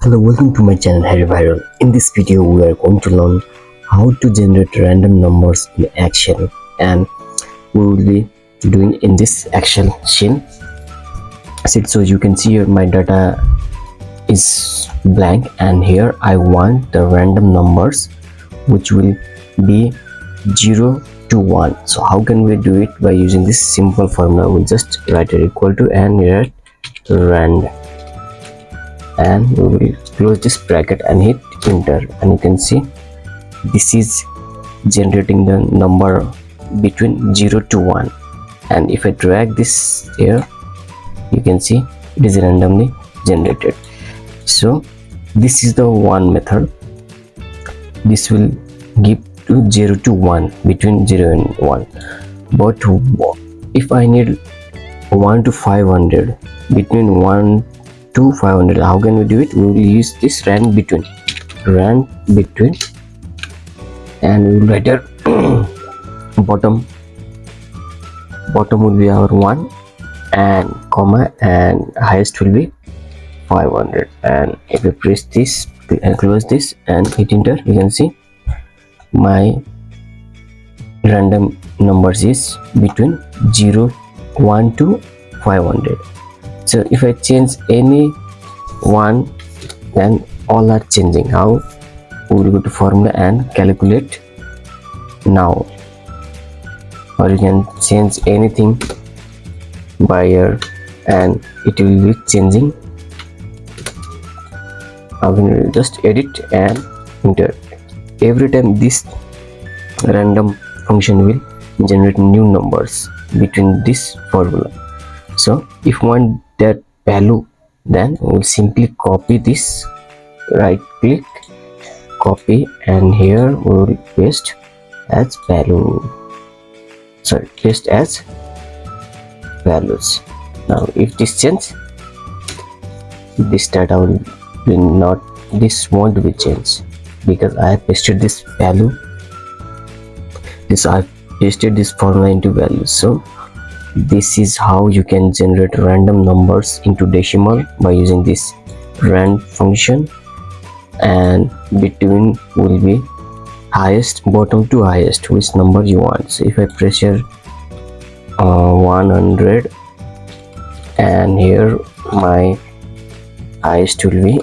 Hello, welcome to my channel Harry Viral. In this video, we are going to learn how to generate random numbers in Excel, and we will be doing in this Excel sheet. So you can see here my data is blank, and here I want the random numbers which will be 0 to 1. So how can we do it? By using this simple formula. We'll just write it equal to and here rand, and we will close this bracket and hit enter, and you can see this is generating the number between 0 to 1. And if I drag this here, you can see it is randomly generated. So this is the one method. This will give to 0 to 1, between 0 and 1. But if I need 1 to 500, between 1 to 500, how can we do it? We will use this rand between, and we will write here bottom will be our 1 and comma, and highest will be 500. And if we press this and close this and hit enter, you can see my random numbers is between 1 to 500. So if I change any one, then all are changing. How? We will go to formula and calculate now, or you can change anything by here and it will be changing. I will just edit and enter. Every time this random function will generate new numbers between this formula. So if we want that value, then we'll simply copy this, right click, copy, and here we will paste as value, paste as values. Now if this change, this data will be not, this won't be changed because I have pasted this value, I pasted this formula into values. So this is how you can generate random numbers into decimal by using this rand function, and between will be highest, bottom to highest, which number you want. So if I press here 100, and here my highest will be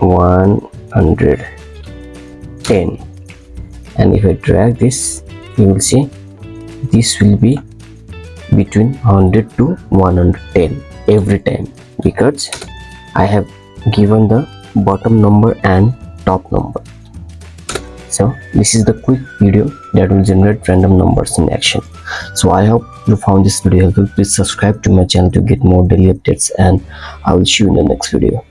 110, and if I drag this, you will see this will be between 100 to 110 every time, because I have given the bottom number and top number. So this is the quick video that will generate random numbers in Excel. So I hope you found this video helpful. Please subscribe to my channel to get more daily updates, and I will see you in the next video.